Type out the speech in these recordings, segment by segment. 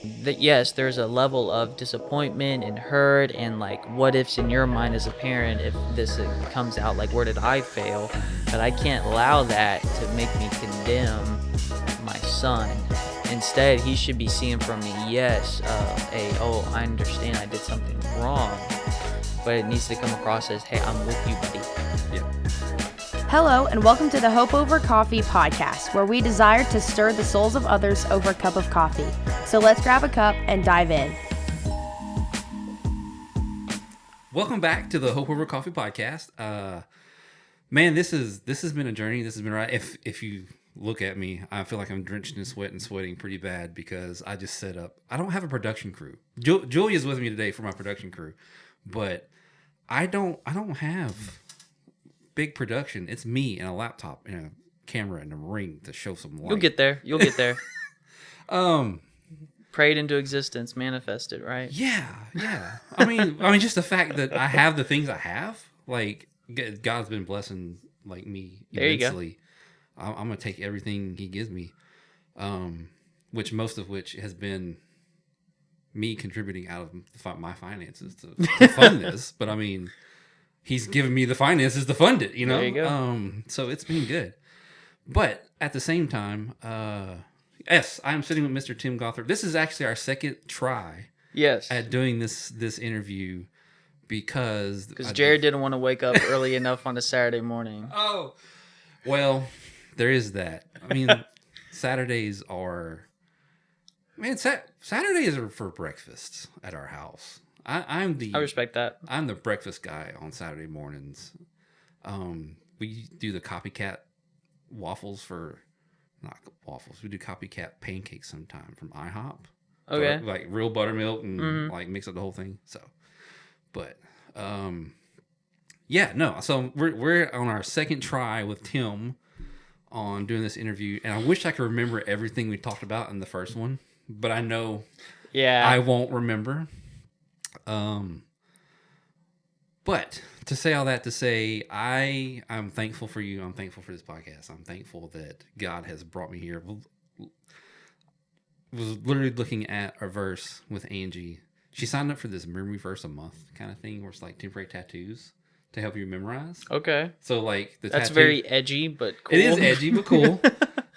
that yes, there's a level of disappointment and hurt and like what ifs in your mind as a parent if this comes out, like where did I fail? But I can't allow that to make me condemn my son. Instead, he should be seeing from me, yes, I understand I did something wrong, but it needs to come across as, hey, I'm with you, buddy. Yeah. Hello, and welcome to the Hope Over Coffee podcast, where we desire to stir the souls of others over a cup of coffee. So let's grab a cup and dive in. Welcome back to the Hope Over Coffee podcast. Man, this has been a journey. This has been right. If you look at me, I feel like I'm drenched in sweat and sweating pretty bad because I just set up. I don't have a production crew. Julia's with me today for my production crew, but I don't have big production. It's me and a laptop and a camera and a ring to show some light. You'll get there. Prayed into existence, manifested, right? Yeah. I mean, just the fact that I have the things I have, like God's been blessing like me immensely. I'm gonna take everything He gives me, most of which has been me contributing out of my finances to fund this. But I mean, He's given me the finances to fund it, you know? There you go. So it's been good. But at the same time, yes, I'm sitting with Mr. Tim Gothrup. This is actually our second try at doing this interview because Jared didn't want to wake up early enough on a Saturday morning. Oh, well, there is that. I mean, Saturdays are for breakfast at our house. I respect that. I'm the breakfast guy on Saturday mornings. We do the copycat waffles not waffles. We do copycat pancakes sometime from IHOP. Okay. So, like real buttermilk and like mix up the whole thing. So, but yeah, no. So we're on our second try with Tim on doing this interview, and I wish I could remember everything we talked about in the first one, but I know I won't remember. But to say all that to say, I'm thankful for you. I'm thankful for this podcast. I'm thankful that God has brought me here. Was literally looking at a verse with Angie. She signed up for this memory verse a month kind of thing, where it's like temporary tattoos to help you memorize. Okay. So like that's very edgy, but cool. It is edgy, but cool.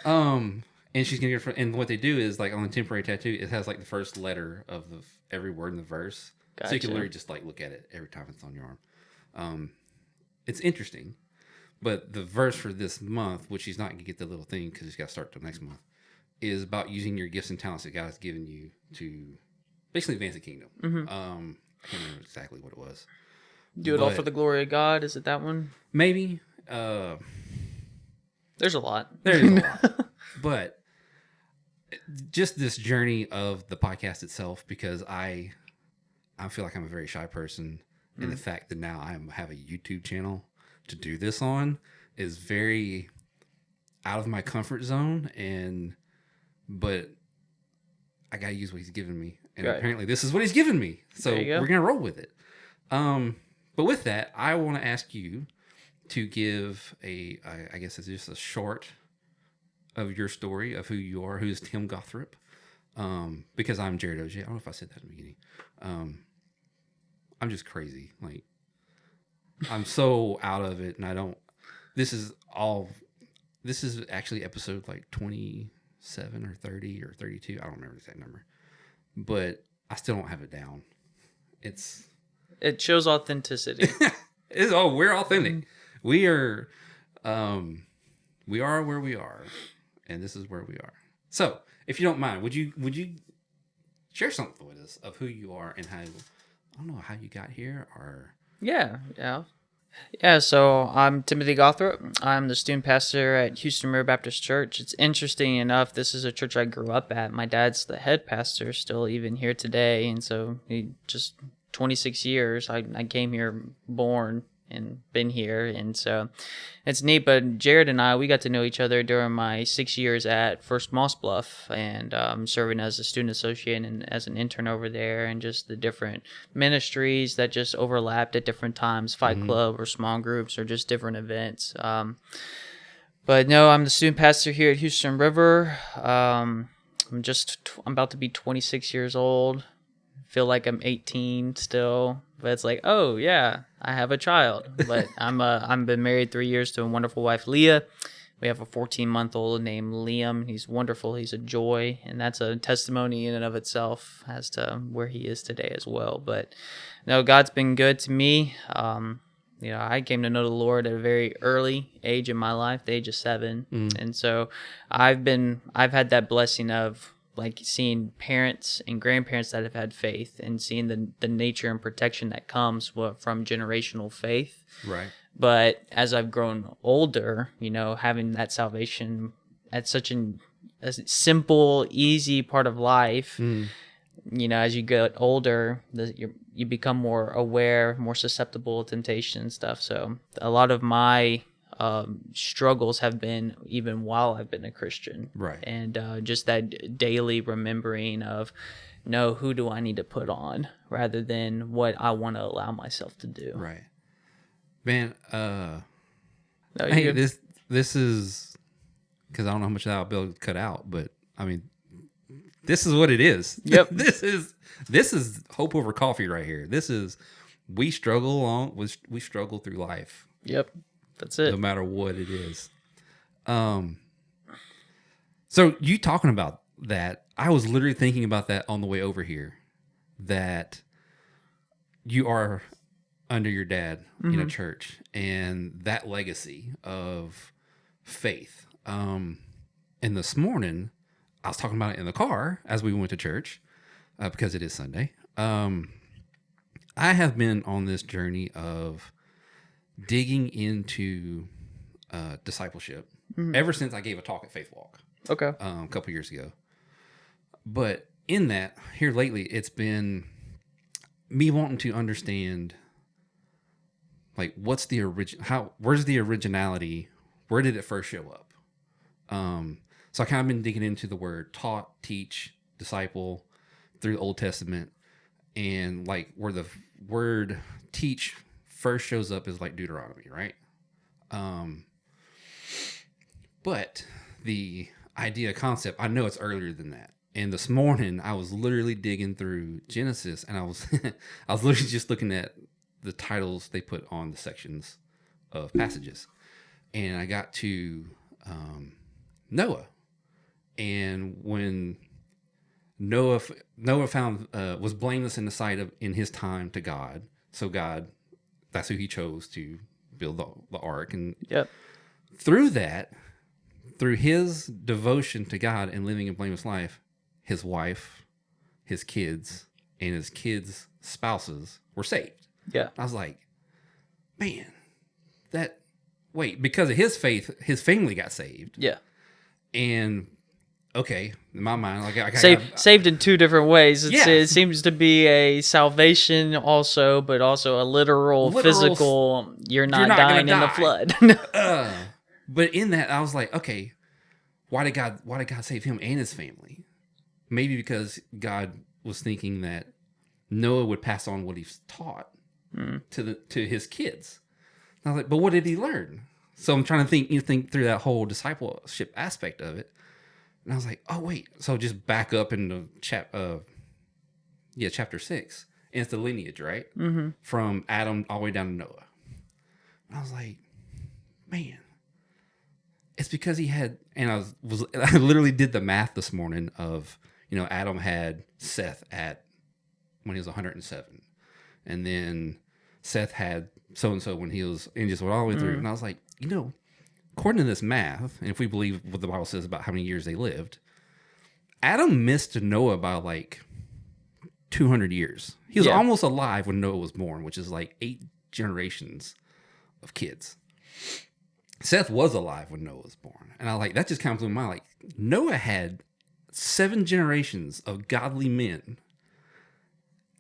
And she's gonna get and what they do is like on the temporary tattoo, it has like the first letter of every word in the verse. Gotcha. So you can literally just like look at it every time it's on your arm. It's interesting, but the verse for this month, which she's not gonna get the little thing because she's got to start till next month, is about using your gifts and talents that God has given you to basically advance the kingdom. Mm-hmm. I can't remember exactly what it was. Do it all for the glory of God. Is it that one? Maybe. There's a lot. There is a lot, but just this journey of the podcast itself, because I feel like I'm a very shy person, and the fact that now I have a YouTube channel to do this on is very out of my comfort zone, but I gotta use what He's given me, and apparently this is what He's given me, so we're gonna roll with it. But with that, I want to ask you to give I guess it's just a short of your story of who you are, who's Tim Gothrup. Because I'm Jared OJ. I don't know if I said that in the beginning. I'm just crazy. Like, I'm so out of it, and this is actually episode like 27 or 30 or 32. I don't remember the exact number, but I still don't have it down. It shows authenticity. We're authentic. We are where we are, and this is where we are. So, if you don't mind, would you share something with us of who you are and how, I don't know, how you got here, or... Yeah. So I'm Timothy Gothrup. I'm the student pastor at Houston River Baptist Church. It's interesting enough, this is a church I grew up at. My dad's the head pastor, still even here today, and so he just 26 years. I came here born and been here, and so it's neat. But Jared and I, we got to know each other during my 6 years at First Moss Bluff, and serving as a student associate and as an intern over there, and just the different ministries that just overlapped at different times, Fight Club or small groups or just different events. But no, I'm the student pastor here at Houston River. I'm about to be 26 years old. Feel like I'm 18 still, but it's like, oh yeah, I have a child. But I'm been married 3 years to a wonderful wife, Leah. We have a 14-month-old named Liam. He's wonderful. He's a joy, and that's a testimony in and of itself as to where he is today as well. But no, God's been good to me. I came to know the Lord at a very early age in my life, the age of 7, and so I've had that blessing of like seeing parents and grandparents that have had faith and seeing the nature and protection that comes from generational faith. Right. But as I've grown older, having that salvation at such a simple, easy part of life, as you get older, you become more aware, more susceptible to temptation and stuff. So a lot of my struggles have been even while I've been a Christian. Right. And just that daily remembering of, no, who do I need to put on rather than what I want to allow myself to do. Right. Man, No, hey, this is, because I don't know how much that I'll be able to cut out, but I mean, this is what it is. Yep. This is hope over coffee right here. This is, we struggle through life. Yep. That's it. No matter what it is. So you talking about that, I was literally thinking about that on the way over here, that you are under your dad in a church and that legacy of faith. And this morning I was talking about it in the car as we went to church, because it is Sunday. I have been on this journey of digging into discipleship ever since I gave a talk at Faith Walk. Okay. A couple years ago. But in that, here lately, it's been me wanting to understand, like, what's the where's the originality? Where did it first show up? So I kind of been digging into the word taught, teach, disciple through the Old Testament, and like where the word teach first shows up is like Deuteronomy, right? But the idea concept, I know it's earlier than that. And this morning I was literally digging through Genesis, and I was literally just looking at the titles they put on the sections of passages, and I got to Noah, and when Noah found was blameless in the sight of in his time to God, so God, that's who he chose to build the ark, and Yep. through his devotion to God and living a blameless life, his wife, his kids, and his kids' spouses were saved. Yeah. I was like, man, because of his faith, his family got saved. Yeah. And okay, in my mind, like Saved in two different ways. Yeah. It seems to be a salvation also, but also a literal physical, you're not dying in the flood. But in that, I was like, okay, why did God save him and his family? Maybe because God was thinking that Noah would pass on what he's taught to his kids. And I was like, but what did he learn? So I'm trying to think through that whole discipleship aspect of it. And I was like, oh wait, so just back up into chapter 6. And it's the lineage, right? Mm-hmm. From Adam all the way down to Noah. And I was like, man, it's because he had, and I literally did the math this morning of, Adam had Seth when he was 107. And then Seth had so-and-so when he was, and just went all the way through. And I was like, according to this math, and if we believe what the Bible says about how many years they lived, Adam missed Noah by like 200 years. He was almost alive when Noah was born, which is like 8 generations of kids. Seth was alive when Noah was born. And I that just kind of blew my mind. Like, Noah had 7 generations of godly men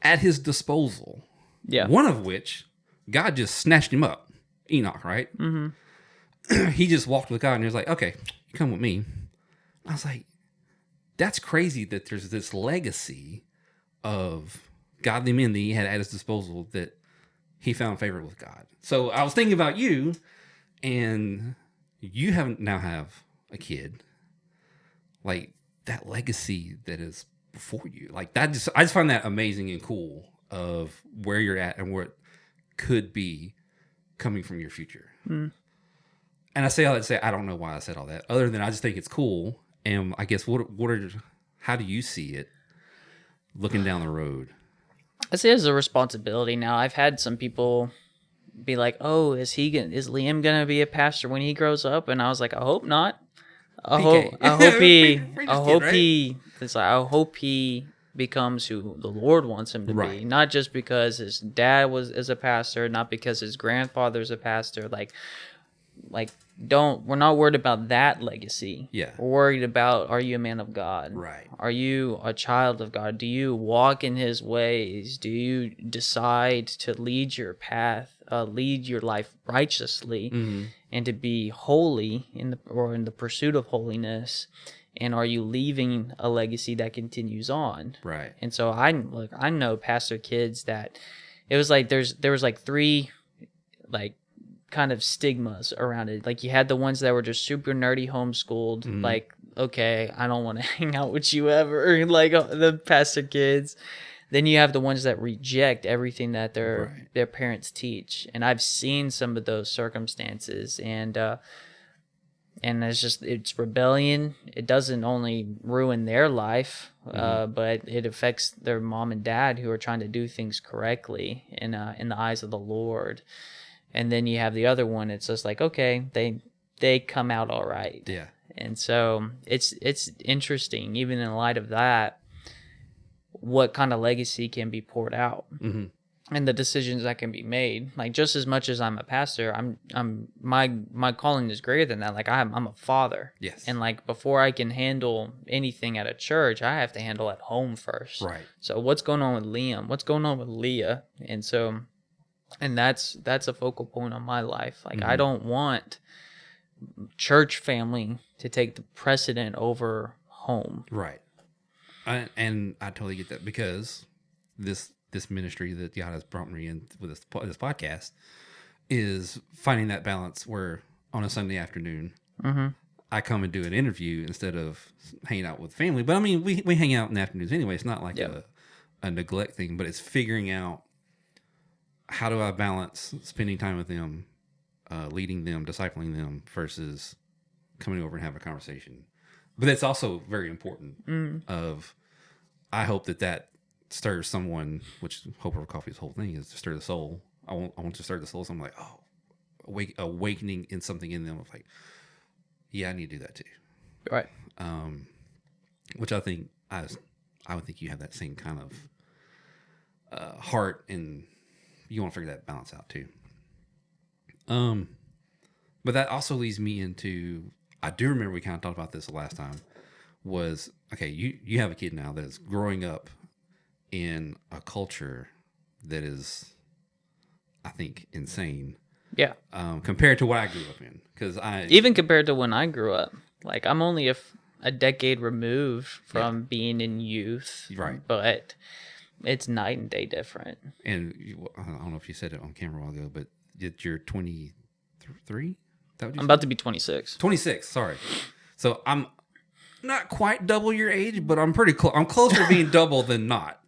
at his disposal. Yeah. One of which, God just snatched him up. Enoch, right? Mm-hmm. He just walked with God and he was like, okay, you come with me. I was like, that's crazy that there's this legacy of godly men that he had at his disposal that he found favor with God. So I was thinking about you, and you now have a kid. Like, that legacy that is before you. Like I just find that amazing and cool of where you're at and where it could be coming from your future. And I say all that to say I don't know why I said all that, other than I just think it's cool. And I guess how do you see it looking down the road? I see it as a responsibility now. I've had some people be like, "Oh, is Liam gonna be a pastor when he grows up?" And I was like, "I hope not. I hope he becomes who the Lord wants him to be. Not just because his dad is a pastor, not because his grandfather's a pastor. We're not worried about that legacy. Yeah. We're worried about, are you a man of God? Right. Are you a child of God? Do you walk in his ways? Do you decide to lead your path, lead your life righteously, and to be holy in the pursuit of holiness? And are you leaving a legacy that continues on? Right. And so I know pastor kids that it was like there was like three like kind of stigmas around it. Like you had the ones that were just super nerdy homeschooled, like, okay, I don't want to hang out with you ever, like the pastor kids. Then you have the ones that reject everything that their parents teach. And I've seen some of those circumstances, and it's rebellion. It doesn't only ruin their life, but it affects their mom and dad who are trying to do things correctly in the eyes of the Lord. And then you have the other one. It's just like, okay, they come out all right. Yeah. And so it's interesting, even in light of that, what kind of legacy can be poured out, and the decisions that can be made. Like just as much as I'm a pastor, my calling is greater than that. Like I'm a father. Yes. And like before I can handle anything at a church, I have to handle at home first. Right. So what's going on with Liam? What's going on with Leah? And that's a focal point on my life. Like I don't want church family to take the precedent over home. Right. And I totally get that, because this ministry that God has brought me in with this podcast is finding that balance where on a Sunday afternoon I come and do an interview instead of hanging out with family. But I mean, we hang out in the afternoons anyway. It's not like a neglect thing, but it's figuring out, how do I balance spending time with them, leading them, discipling them, versus coming over and have a conversation. But it's also very important I hope that stirs someone, which Hope Over Coffee's whole thing is to stir the soul. I want to stir the soul. So I'm like, awakening in something in them of like, yeah, I need to do that too. Right. Which I think I would think you have that same kind of heart, and you want to figure that balance out too. But that also leads me into, I do remember we kind of talked about this the last time, was, okay, you have a kid now that is growing up in a culture that is, I think, insane. Yeah. Compared to what I grew up in. Because even compared to when I grew up, like I'm only a decade removed from being in youth. Right. But it's night and day different. And I don't know if you said it on camera a while ago, but you're 23? I'm about to be 26. 26, sorry. So I'm not quite double your age, but I'm pretty close. I'm closer to being double than not.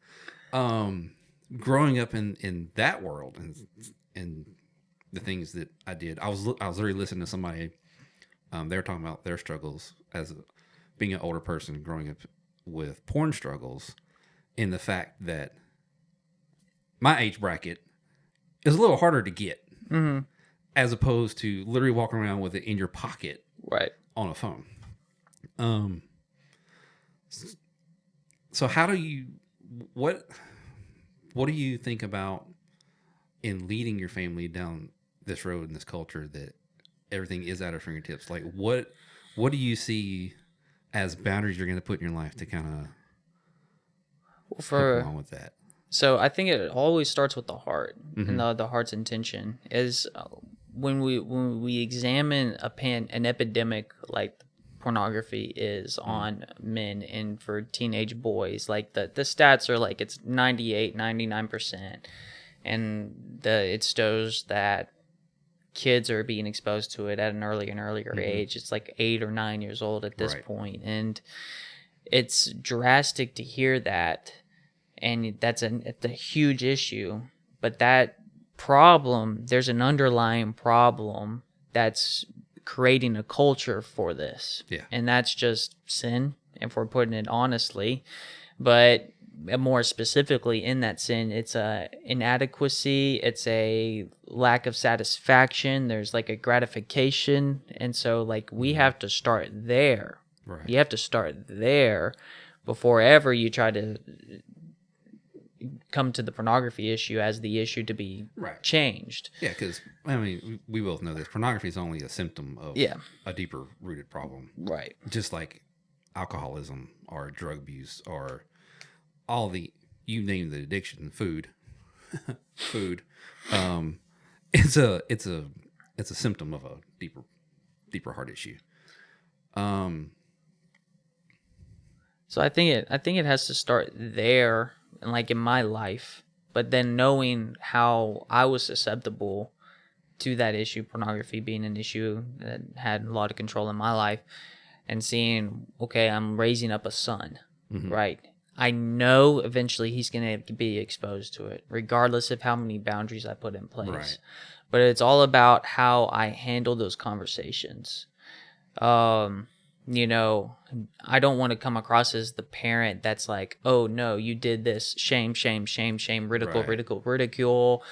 Growing up in that world and the things that I did, I was literally listening to somebody. They were talking about their struggles as being an older person, growing up with porn struggles, in the fact that my age bracket is a little harder to get, as opposed to literally walking around with it in your pocket, right, on a phone. So how do you, what do you think about in leading your family down this road in this culture that everything is at our fingertips? Like what do you see as boundaries you're going to put in your life to kind of help along with that? So I think it always starts with the heart, and the heart's intention is when we examine an epidemic like pornography is on men and for teenage boys, like the stats are like it's 99%, and it shows that kids are being exposed to it at an earlier and earlier age. It's like 8 or 9 years old at this point. And it's drastic to hear that, and it's a huge issue. But that problem, there's an underlying problem that's creating a culture for this. Yeah. And that's just sin, if we're putting it honestly. But more specifically in that sin, it's a inadequacy, it's a lack of satisfaction, there's like a gratification. And so like we have to start there. Right. You have to start there before ever you try to come to the pornography issue as the issue to be changed. Yeah, because, I mean, we both know this. Pornography is only a symptom of a deeper rooted problem. Right. Just like alcoholism or drug abuse or all the, you name the addiction, food. It's a symptom of a deeper heart issue. So I think it has to start there, and like in my life, but then knowing how I was susceptible to that issue, pornography being an issue that had a lot of control in my life, and seeing, okay, I'm raising up a son, right? I know eventually he's going to be exposed to it, regardless of how many boundaries I put in place. Right. But it's all about how I handle those conversations. You know, I don't want to come across as the parent that's like, oh, no, you did this. Shame, shame, shame, shame, ridicule, ridicule.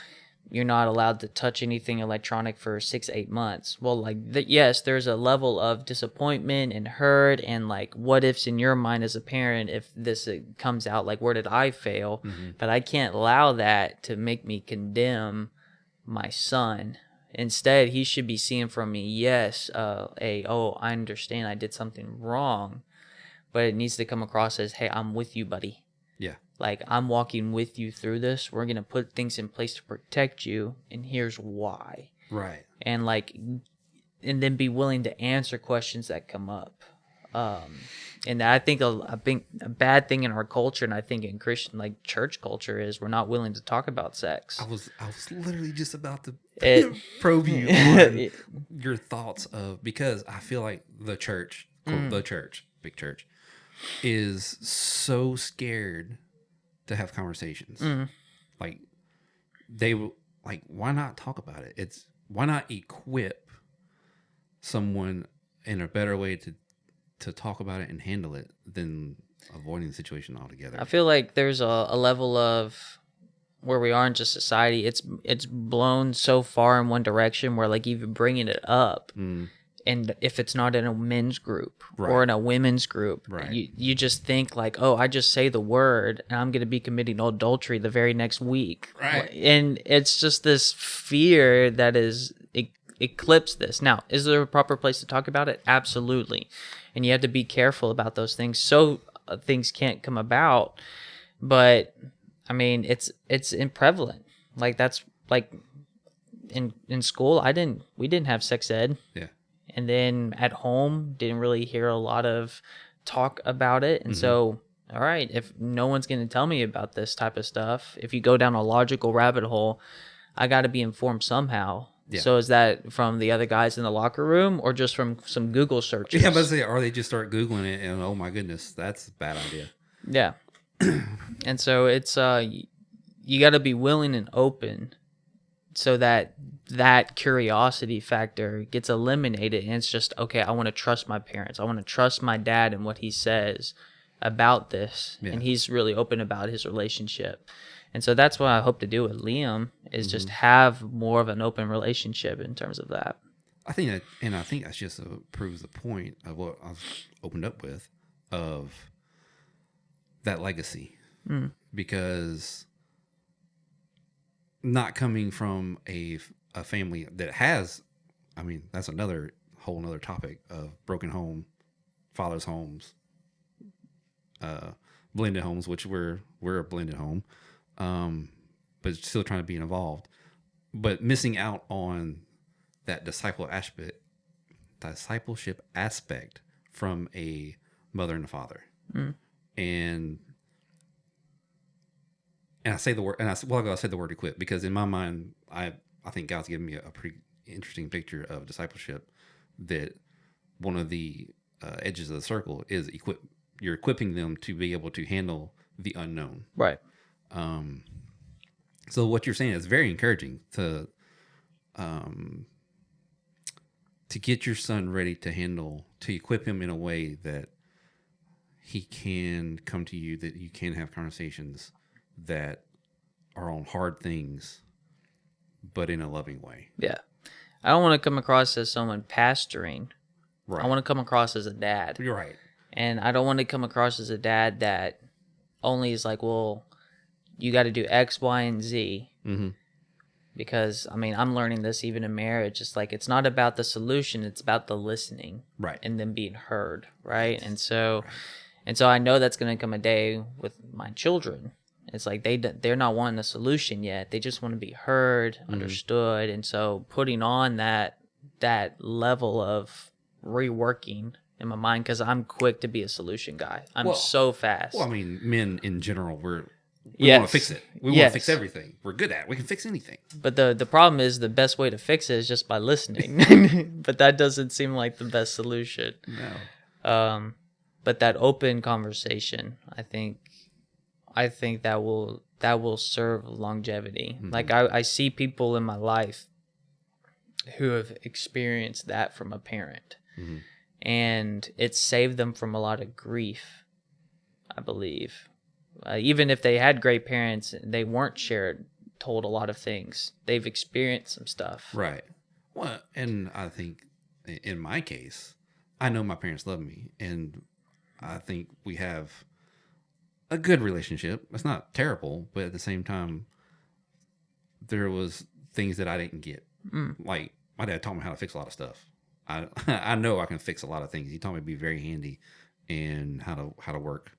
You're not allowed to touch anything electronic for 6-8 months. Well, like, yes, there's a level of disappointment and hurt and, like, what ifs in your mind as a parent if this comes out, like, where did I fail? But I can't allow that to make me condemn my son. Instead, he should be seeing from me, yes, I understand I did something wrong, but it needs to come across as, hey, I'm with you, buddy. Yeah. Like, I'm walking with you through this. We're going to put things in place to protect you, and here's why. Right. And, like, and then be willing to answer questions that come up. And I think a bad thing in our culture, and I think in Christian, like, church culture, is we're not willing to talk about sex. I was literally just about to probe you on your thoughts of, because I feel like the church, quote, the church, big church, is so scared to have conversations. Like, they will, like, why not talk about it? Why not equip someone in a better way to talk about it and handle it than avoiding the situation altogether? I feel like there's a level of where we are in just society. It's blown so far in one direction where, like, even bringing it up, and if it's not in a men's group or in a women's group, you just think like, oh, I just say the word and I'm going to be committing adultery the very next week. Right. And it's just this fear that is eclipsed this. Now, is there a proper place to talk about it? Absolutely. And you have to be careful about those things so things can't come about. But I mean, it's prevalent. Like, that's like in school, we didn't have sex ed. Yeah. And then at home, didn't really hear a lot of talk about it. And so, all right, if no one's going to tell me about this type of stuff, if you go down a logical rabbit hole, I got to be informed somehow. Yeah. So is that from the other guys in the locker room or just from some Google searches? Yeah, but or they just start Googling it and, oh my goodness, that's a bad idea. Yeah. And so it's, you got to be willing and open so that curiosity factor gets eliminated, and it's just, okay, I want to trust my parents. I want to trust my dad and what he says about this. Yeah. And he's really open about his relationship. And so that's what I hope to do with Liam, is just have more of an open relationship in terms of that. I think that just proves the point of what I was opened up with, of that legacy. Because not coming from a family that has, I mean, that's whole another topic of broken home, father's homes, blended homes, which we're a blended home, but still trying to be involved, but missing out on that discipleship aspect from a mother and a father. And I say the word, and I said the word equip, because in my mind, I think God's given me a pretty interesting picture of discipleship, that one of the edges of the circle is you're equipping them to be able to handle the unknown. Right. So what you're saying is very encouraging to get your son ready to equip him in a way that he can come to you, that you can have conversations that are on hard things, but in a loving way. Yeah. I don't want to come across as someone pastoring. Right. I want to come across as a dad. You're right. And I don't want to come across as a dad that only is like, well, you got to do X, Y, and Z. Mm-hmm. Because, I mean, I'm learning this even in marriage. It's like, it's not about the solution. It's about the listening. Right. And them being heard. Right. And so I know that's going to come a day with my children. It's like they're not wanting a solution yet. They just want to be heard, understood. And so putting on that level of reworking in my mind, because I'm quick to be a solution guy. I'm so fast. Well, I mean, men in general, we want to fix it. We want to fix everything. We're good at it. We can fix anything. But the problem is the best way to fix it is just by listening. But that doesn't seem like the best solution. No. But that open conversation, I think that will serve longevity. Mm-hmm. Like I see people in my life who have experienced that from a parent. Mm-hmm. And it saved them from a lot of grief, I believe. Even if they had great parents, they weren't told a lot of things. They've experienced some stuff. Right. Well, and I think in my case, I know my parents love me, and I think we have a good relationship. It's not terrible, but at the same time, there was things that I didn't get. Like my dad taught me how to fix a lot of stuff. I know I can fix a lot of things. He taught me to be very handy and how to work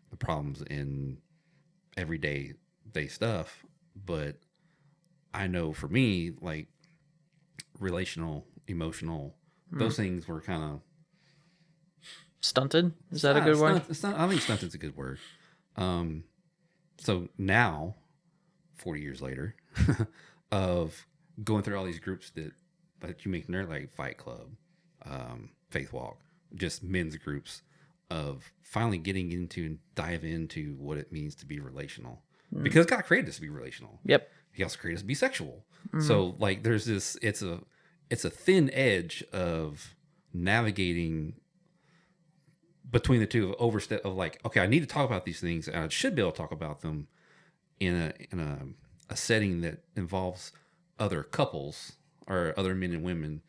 the problems in everyday stuff. But I know for me, like relational, emotional, those things were kind of stunted. Is that a good word? I think stunted's a good word. So now, 40 years later, of going through all these groups that you make nerd, like Fight Club, Faith Walk, just men's groups, of finally getting into and dive into what it means to be relational. Because God created us to be relational. Yep. He also created us to be sexual. So like there's this, it's a thin edge of navigating between the two, of overstep of like, okay, I need to talk about these things, and I should be able to talk about them in a setting that involves other couples or other men and women,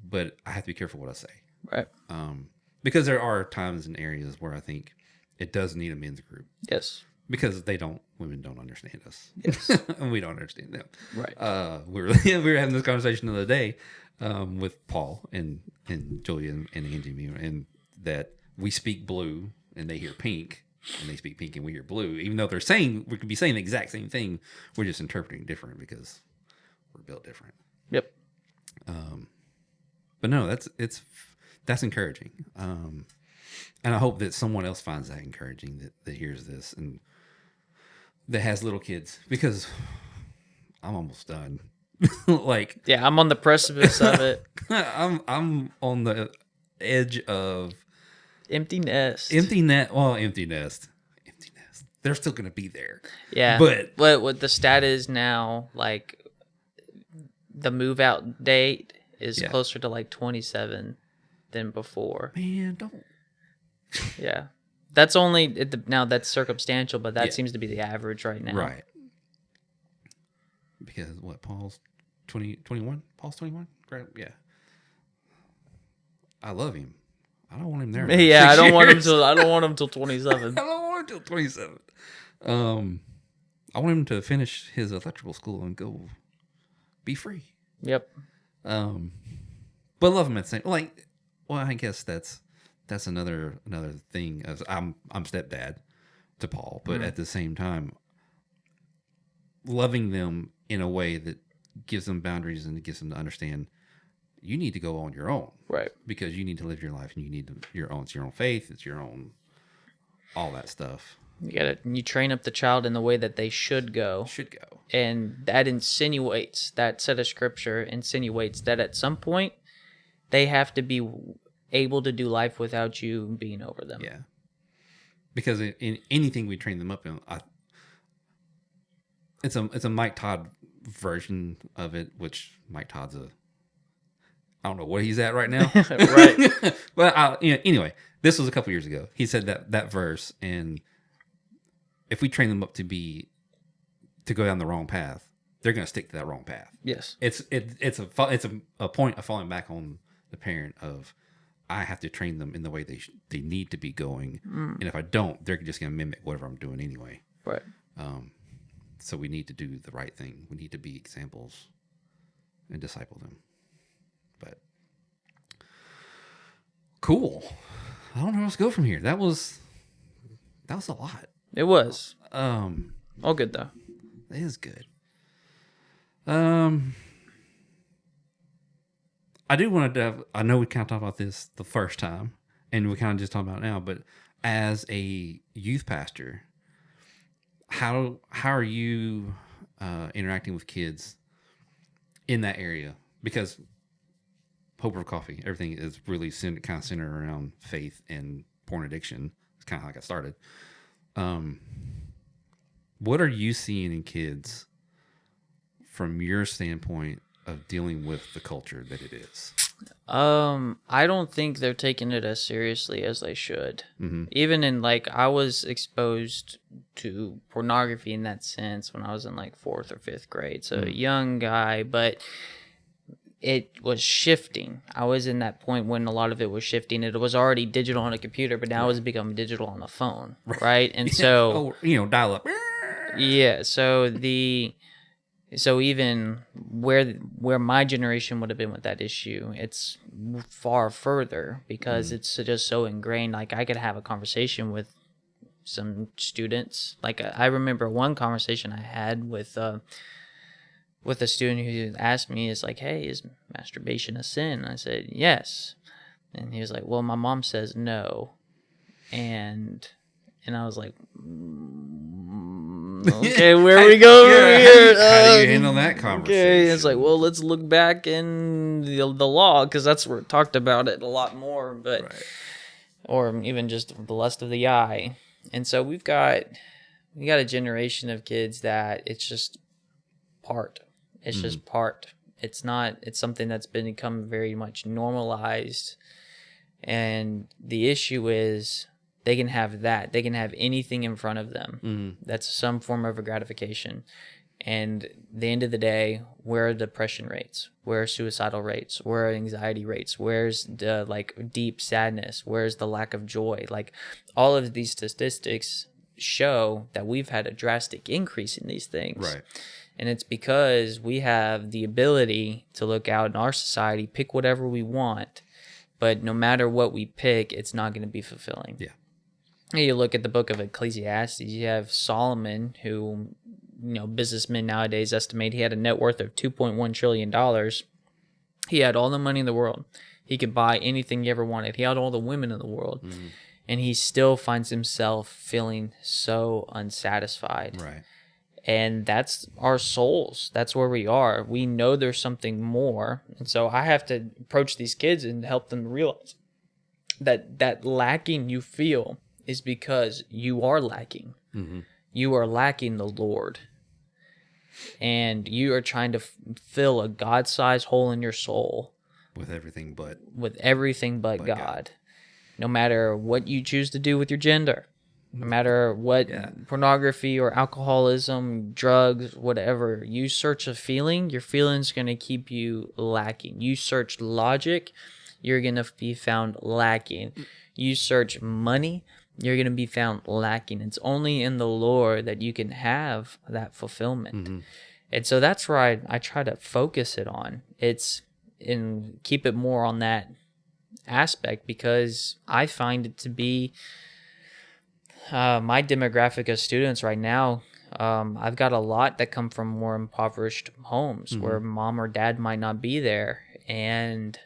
but I have to be careful what I say. Right. Because there are times and areas where I think it does need a men's group. Yes. Because women don't understand us. Yes. And we don't understand them. Right. We were having this conversation the other day with Paul and Julia and Angie, and that we speak blue and they hear pink, and they speak pink and we hear blue, even though we could be saying the exact same thing. We're just interpreting different because we're built different. Yep. But no, that's encouraging. And I hope that someone else finds that encouraging, that hears this and that has little kids, because I'm almost done. Like, yeah, I'm on the precipice of it. I'm on the edge of empty nest. Empty nest. They're still going to be there. Yeah. But what the stat is now, like the move out date is closer to like 27 than before. Man, don't. Yeah. That's only now that's circumstantial, but that seems to be the average right now. Right. Because Paul's 21? Paul's 21? Great. Yeah. I love him. I don't want him there. Yeah, I don't want him till 27. I don't want him till 27. I want him to finish his electrical school and go be free. Yep. But love him at the same. Like, well, I guess that's another thing. As I'm stepdad to Paul, but at the same time, loving them in a way that gives them boundaries and gets them to understand you need to go on your own, right? Because you need to live your life, and you need it's your own faith, it's your own, all that stuff. You train up the child in the way that they should go. And that that set of scripture insinuates that at some point they have to be able to do life without you being over them. Yeah. because in anything we train them up in, it's a Mike Todd version of it, which Mike Todd's I don't know where he's at right now. Right. But anyway, this was a couple years ago. He said that verse, and if we train them up to go down the wrong path, they're going to stick to that wrong path. Yes. It's a point of falling back on the parent of, I have to train them in the way they need to be going, and if I don't, they're just going to mimic whatever I'm doing anyway. Right. So we need to do the right thing. We need to be examples and disciple them. But cool. I don't know where else to go from here. That was a lot. It was. All good though. It is good. I do want to. I know we kind of talked about this the first time, and we kind of just talked about it now. But as a youth pastor, how are you interacting with kids in that area? Because Hope Over Coffee, everything is really kind of centered around faith and porn addiction. It's kind of how I got started. What are you seeing in kids from your standpoint of dealing with the culture that it is? I don't think they're taking it as seriously as they should. Mm-hmm. Even in I was exposed to pornography in that sense when I was in 4th or 5th grade. So a young guy, but it was shifting. I was in that point when a lot of it was shifting. It was already digital on a computer, but now it's become digital on the phone, right? And so, dial up. Yeah. So even where my generation would have been with that issue, it's far further because it's just so ingrained. I could have a conversation with some students. I remember one conversation I had with a student who asked me, hey, is masturbation a sin? I said, yes. And he was like, well, my mom says no. And I was like, okay, where we go from here? How do you handle that conversation? Okay, it's well, let's look back in the law, because that's where it talked about it a lot more, but or even just the lust of the eye. And so we got a generation of kids that it's just part. It's just part. It's not. It's something that's become very much normalized, and the issue is, they can have that. They can have anything in front of them. That's some form of a gratification. And at the end of the day, where are depression rates? Where are suicidal rates? Where are anxiety rates? Where's the deep sadness? Where's the lack of joy? All of these statistics show that we've had a drastic increase in these things. Right. And it's because we have the ability to look out in our society, pick whatever we want, but no matter what we pick, it's not going to be fulfilling. Yeah. You look at the book of Ecclesiastes, you have Solomon, who, businessmen nowadays estimate he had a net worth of $2.1 trillion. He had all the money in the world. He could buy anything he ever wanted. He had all the women in the world. And he still finds himself feeling so unsatisfied. Right. And that's our souls. That's where we are. We know there's something more. And so I have to approach these kids and help them realize that lacking you feel is because you are lacking. You are lacking the Lord. And you are trying to fill a God-sized hole in your soul. With everything but God. No matter what you choose to do with your gender. No matter what pornography or alcoholism, drugs, whatever, you search a feeling, your feeling's going to keep you lacking. You search logic, you're going to be found lacking. You search money, you're going to be found lacking. It's only in the Lord that you can have that fulfillment. And so that's where I try to focus it on. Keep it more on that aspect, because I find it to be my demographic of students right now. I've got a lot that come from more impoverished homes where mom or dad might not be there, and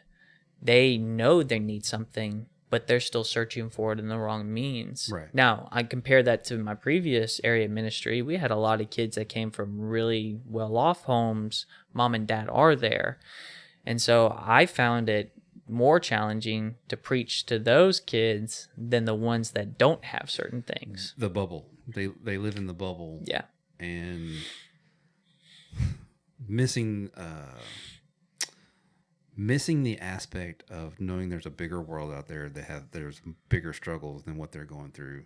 they know they need something, but they're still searching for it in the wrong means. Right. Now, I compare that to my previous area of ministry. We had a lot of kids that came from really well-off homes. Mom and dad are there. And so I found it more challenging to preach to those kids than the ones that don't have certain things. The bubble. They live in the bubble. Yeah. And missing the aspect of knowing there's a bigger world out there there's bigger struggles than what they're going through,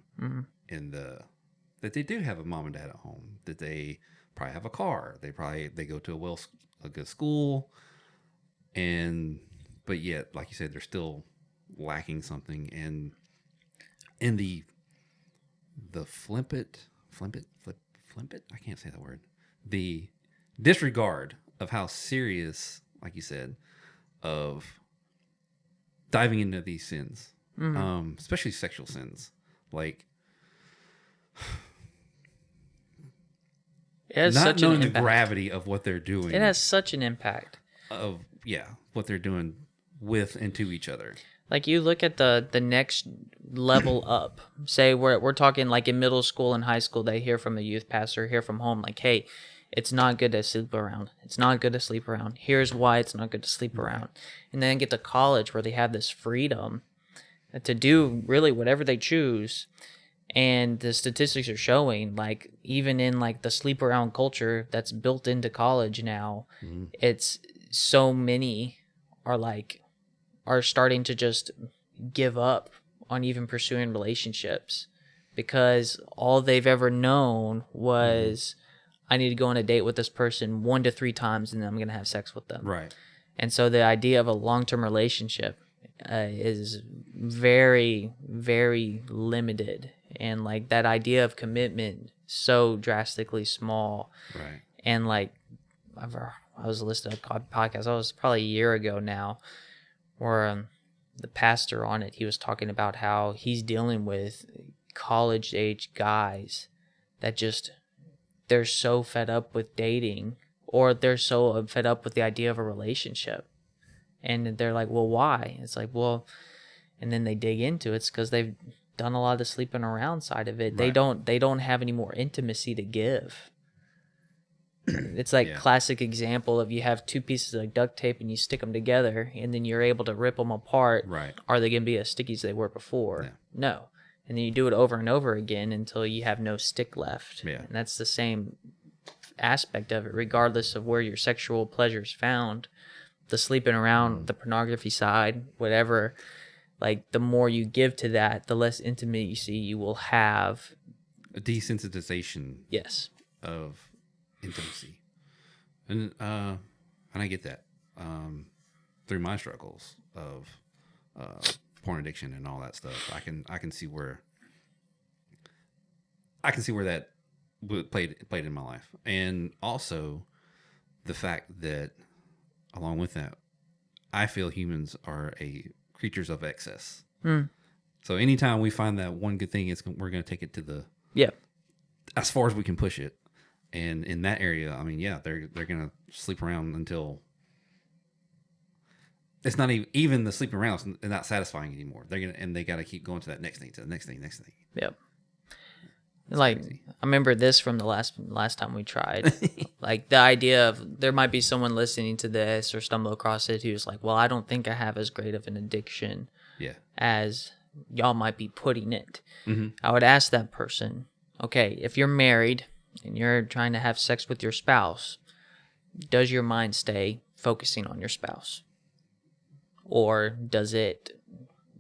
that they do have a mom and dad at home, that they probably have a car, they go to a good school, but yet, like you said, they're still lacking something, and the flippant, I can't say that word, the disregard of how serious, like you said, of diving into these sins, especially sexual sins, like not knowing the gravity of what they're doing. It has such an impact of what they're doing with and to each other. Like, you look at the next level up. Say we're talking like in middle school and high school, they hear from a youth pastor, hear from home, like, hey, it's not good to sleep around. It's not good to sleep around. Here's why it's not good to sleep around. And then get to college where they have this freedom to do really whatever they choose. And the statistics are showing, like, even in like the sleep around culture that's built into college now, it's so many are starting to just give up on even pursuing relationships, because all they've ever known was, I need to go on a date with this person 1 to 3 times and then I'm going to have sex with them. Right. And so the idea of a long-term relationship is very, very limited. And like that idea of commitment, so drastically small. Right. And like, I was listening to a podcast, I was probably a year ago now, where the pastor on it, he was talking about how he's dealing with college-age guys that just, they're so fed up with dating, or they're so fed up with the idea of a relationship. And they're like, well, why? It's like, well, and then they dig into it. It's because they've done a lot of the sleeping around side of it. Right. They don't have any more intimacy to give. It's like classic example of, you have 2 pieces of duct tape and you stick them together and then you're able to rip them apart. Right. Are they going to be as sticky as they were before? Yeah. No. And then you do it over and over again until you have no stick left. Yeah. And that's the same aspect of it, regardless of where your sexual pleasure is found. The sleeping around, the pornography side, whatever, like the more you give to that, the less intimacy you will have. A desensitization. Yes. Of intimacy. And I get that. Through my struggles of porn addiction and all that stuff, I can see where that played in my life. And also the fact that along with that, I feel humans are creatures of excess. So anytime we find that one good thing, we're going to take it to as far as we can push it. And in that area, I mean, they're going to sleep around until it's not even the sleeping around is not satisfying anymore. They got to keep going to that next thing, to the next thing. Yep. That's like crazy. I remember this from the last time we tried. Like the idea of, there might be someone listening to this or stumble across it who's like, well, I don't think I have as great of an addiction as y'all might be putting it. I would ask that person, okay, if you're married and you're trying to have sex with your spouse, does your mind stay focusing on your spouse? Or does it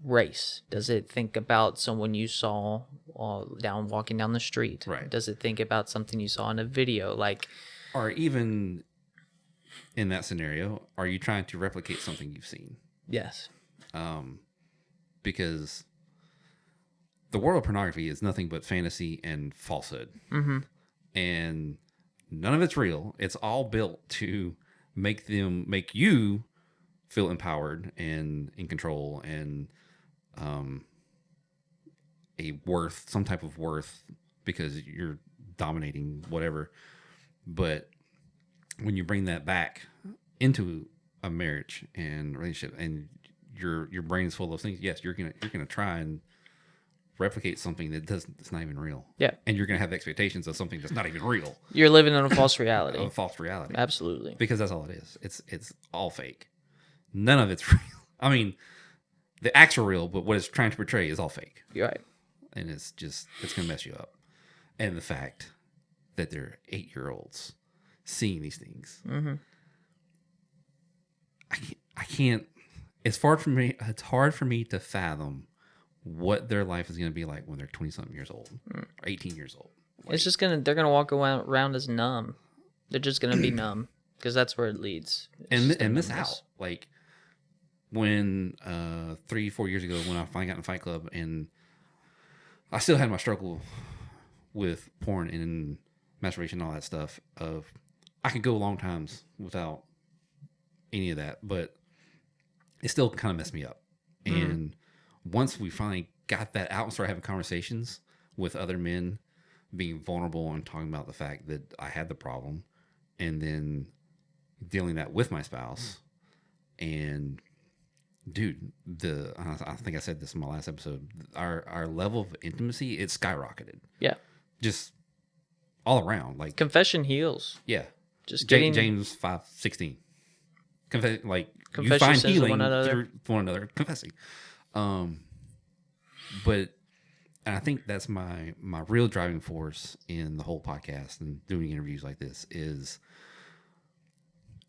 race? Does it think about someone you saw walking down the street? Right. Does it think about something you saw in a video? Like, or even in that scenario, are you trying to replicate something you've seen? Yes. Because the world of pornography is nothing but fantasy and falsehood. And none of it's real. It's all built to make you feel empowered and in control and some type of worth because you're dominating whatever. But when you bring that back into a marriage and relationship and your brain is full of those things, yes, you're gonna try and replicate something that's not even real. Yeah. And you're gonna have expectations of something that's not even real. You're living in a false reality. A false reality. Absolutely. Because that's all it is. It's all fake. None of it's real. I mean, the acts are real, but what it's trying to portray is all fake. You're right. And it's going to mess you up. And the fact that they're 8-year-olds seeing these things. Mm-hmm. I can't, it's hard for me to fathom what their life is going to be like when they're 20-something years old or 18 years old. Like, they're going to walk around as numb. They're just going to be numb because that's where it leads. And miss out. Like when 3-4 years ago when I finally got in Fight Club and I still had my struggle with porn and masturbation and all that stuff of I could go long times without any of that, but it still kind of messed me up. And once we finally got that out and started having conversations with other men, being vulnerable and talking about the fact that I had the problem, and then dealing that with my spouse, and dude, I think I said this in my last episode, our level of intimacy, it skyrocketed. Yeah. Just all around. Like confession heals. Yeah. Just getting James 5:16. Confess you find sins healing through one another, confessing. But I think that's my real driving force in the whole podcast and doing interviews like this is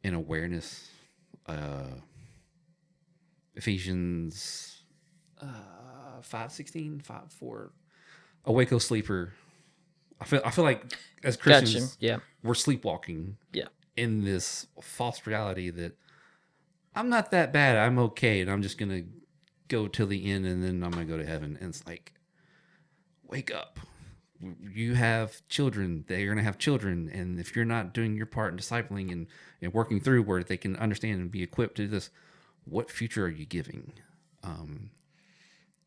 an awareness. Ephesians 5:16, 5:4. Awake, O sleeper. I feel like as Christians, we're sleepwalking. Yeah. In this false reality that I'm not that bad. I'm okay, and I'm just gonna go till the end, and then I'm gonna go to heaven. And it's like, wake up. You have children. They're gonna have children, and if you're not doing your part in discipling and working through where they can understand and be equipped to do this, what future are you giving?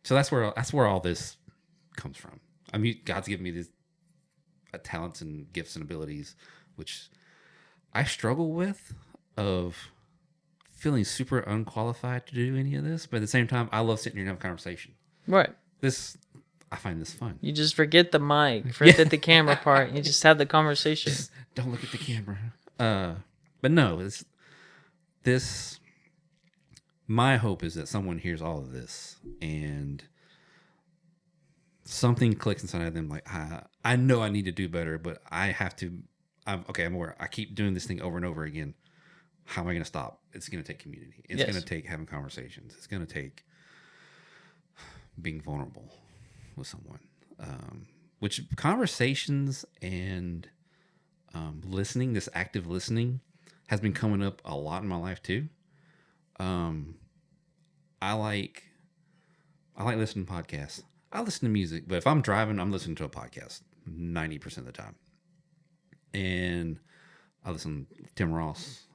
So that's where all this comes from. I mean, God's given me these talents and gifts and abilities, which I struggle with, of feeling super unqualified to do any of this, but at the same time, I love sitting here and having a conversation. Right. I find this fun. You just forget the mic, forget the camera part. You just have the conversation. Just don't look at the camera. But no, this. My hope is that someone hears all of this and something clicks inside of them. Like, I know I need to do better, but I have to. I'm aware. I keep doing this thing over and over again. How am I going to stop? It's going to take community. It's going to take having conversations. It's going to take being vulnerable with someone. Which conversations and listening, this active listening, has been coming up a lot in my life too. I like listening to podcasts. I listen to music, but if I'm driving, I'm listening to a podcast 90% of the time. And I listen to Tim Ross.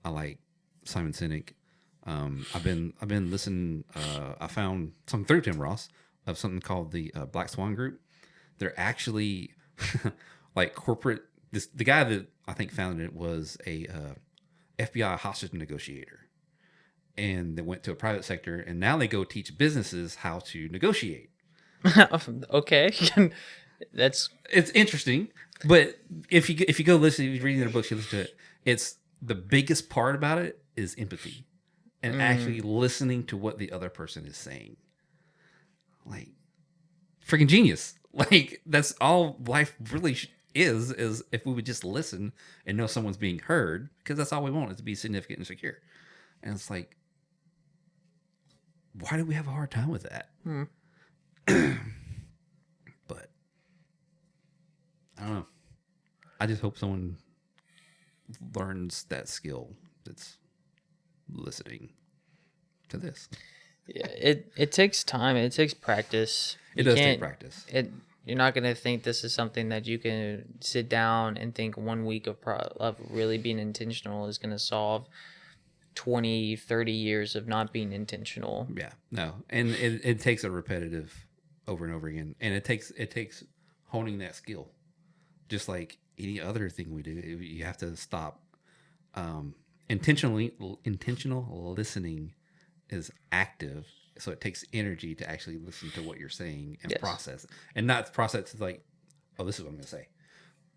I like Simon Sinek. I've been listening. I found something through Tim Ross of something called the Black Swan Group. They're actually like corporate. The guy that I think founded it was a FBI hostage negotiator, and they went to a private sector, and now they go teach businesses how to negotiate. Okay, it's interesting. But if you go listen, if you're reading their books, you listen to it. It's the biggest part about it is empathy and actually listening to what the other person is saying. Like, freaking genius. Like, that's all life really is if we would just listen and know someone's being heard, because that's all we want, is to be significant and secure. And it's like, why do we have a hard time with that? But I don't know. I just hope someone learns that skill that's listening to this. Yeah, it takes time. It takes practice. It does take practice. You're not going to think this is something that you can sit down and think 1 week of really being intentional is going to solve 20, 30 years of not being intentional. Yeah, no. And it takes a repetitive over and over again. And it takes honing that skill. Just like any other thing we do, you have to stop. Intentional listening is active. So it takes energy to actually listen to what you're saying and process. And not process like, oh, this is what I'm going to say.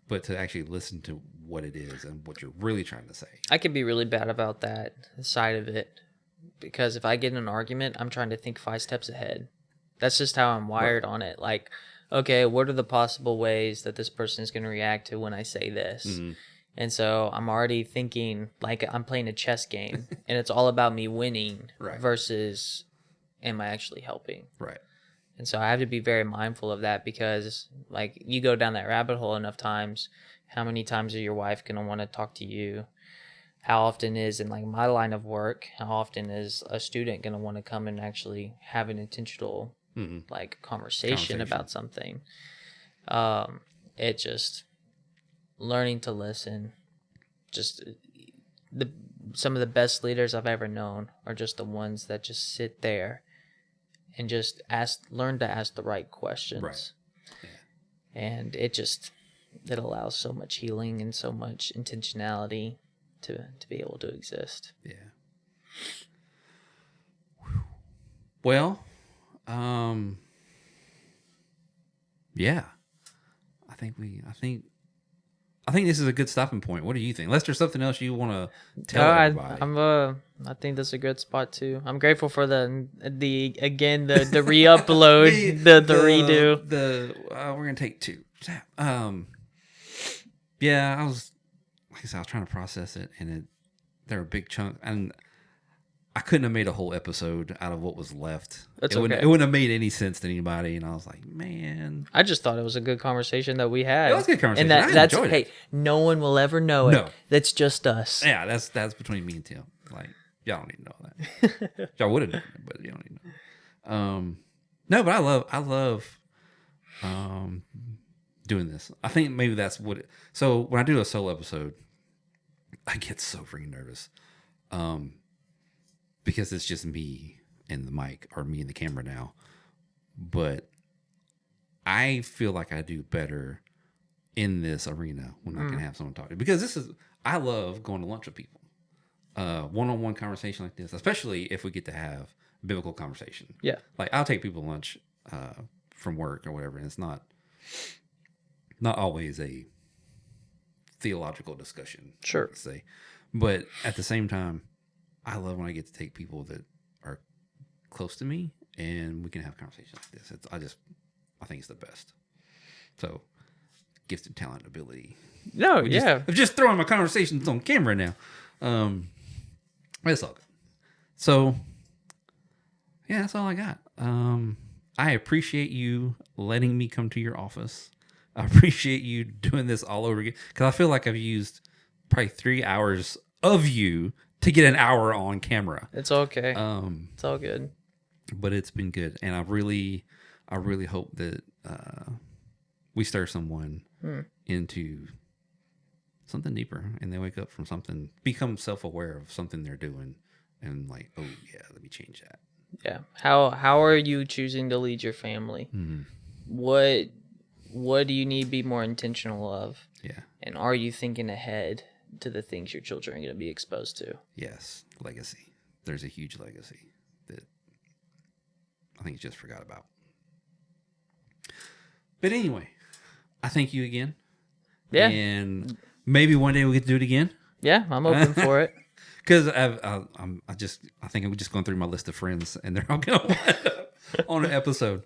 But to actually listen to what it is and what you're really trying to say. I could be really bad about that side of it. because if I get in an argument, I'm trying to think 5 steps ahead. That's just how I'm wired on it. Like, okay, what are the possible ways that this person is going to react to when I say this? Mm-hmm. And so I'm already thinking like I'm playing a chess game, and it's all about me winning versus am I actually helping? Right. And so I have to be very mindful of that, because like you go down that rabbit hole enough times, how many times are your wife going to want to talk to you? How often is, in like my line of work, how often is a student going to want to come and actually have an intentional like conversation about something? It just learning to listen. Just some of the best leaders I've ever known are just the ones that just sit there and just learn to ask the right questions. Right. Yeah. And it allows so much healing and so much intentionality to be able to exist. Yeah. Well, yeah. I think this is a good stopping point. What do you think? Unless there's something else you want to tell everybody. I think that's a good spot too. I'm grateful for the re-upload, the redo. We're gonna take 2. Yeah, I was trying to process it, and there were big chunks, and I couldn't have made a whole episode out of what was left. That's it okay. It wouldn't have made any sense to anybody, and I was like, man. I just thought it was a good conversation that we had. It was a good conversation. And I enjoyed it. Hey, no one will ever know it. No. That's just us. Yeah, that's between me and Tim. Like, y'all don't need to know that. Y'all would have known it, but you don't need to know. No, but I love doing this. I think maybe that's what it, so when I do a solo episode, I get so freaking nervous. Because it's just me and the mic, or me and the camera now. But I feel like I do better in this arena when I can have someone talk to me. Because I love going to lunch with people. One-on-one conversation like this, especially if we get to have biblical conversation. Yeah. Like, I'll take people to lunch from work or whatever, and it's not always a theological discussion. Sure. Let's say. But at the same time, I love when I get to take people that are close to me and we can have conversations like this. I think it's the best. So, gifted talent, ability. No, yeah. I'm just throwing my conversations on camera now. It's all good. So, yeah, that's all I got. I appreciate you letting me come to your office. I appreciate you doing this all over again, because I feel like I've used probably 3 hours of you to get an hour on camera. It's okay. It's all good. But it's been good, and I really hope that we stir someone into something deeper, and they wake up from something, become self-aware of something they're doing, and like, oh yeah, let me change that. Yeah. How are you choosing to lead your family? Mm-hmm. What do you need to be more intentional of? Yeah. And are you thinking ahead to the things your children are going to be exposed to? Yes, legacy. There's a huge legacy that I think you just forgot about. But anyway, I thank you again. Yeah. And maybe one day we'll get to do it again. Yeah, I'm open for it. Because I think I'm just going through my list of friends, and they're all going to wind up on an episode,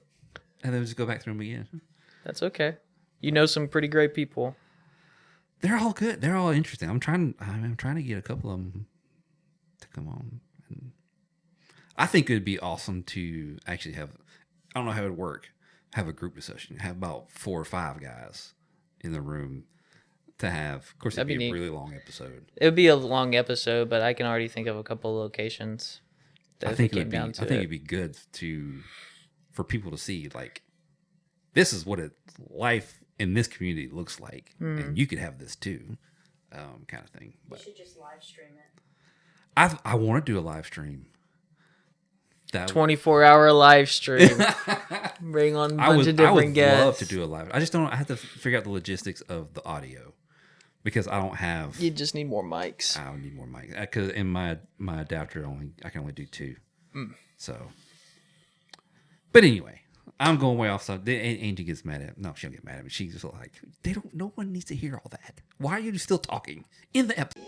and then we'll just go back through them again. That's okay. You know some pretty great people. They're all good. They're all interesting. I'm trying to get a couple of them to come on. And I think it would be awesome to actually have, I don't know how it would work, have a group discussion, have about 4 or 5 guys in the room to have. Of course, it'd be a really long episode. It would be a long episode, but I can already think of a couple of locations. I think it'd be good for people to see, like, this is what life in this community looks like, and you could have this too, kind of thing. But you should just live stream it. I want to do a live stream. 24-hour live stream. Bring on a bunch of different guests. I would love to do a live. I have to figure out the logistics of the audio, because I don't have. You just need more mics. I would need more mics, because in my adapter I can only do 2. So, but anyway. I'm going way off. So Angie gets mad at me. No, she don't get mad at me. She's just like, no one needs to hear all that. Why are you still talking in the episode?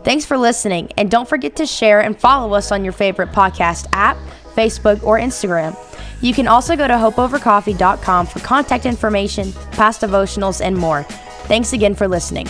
Thanks for listening, and don't forget to share and follow us on your favorite podcast app, Facebook, or Instagram. You can also go to hopeovercoffee.com for contact information, past devotionals, and more. Thanks again for listening.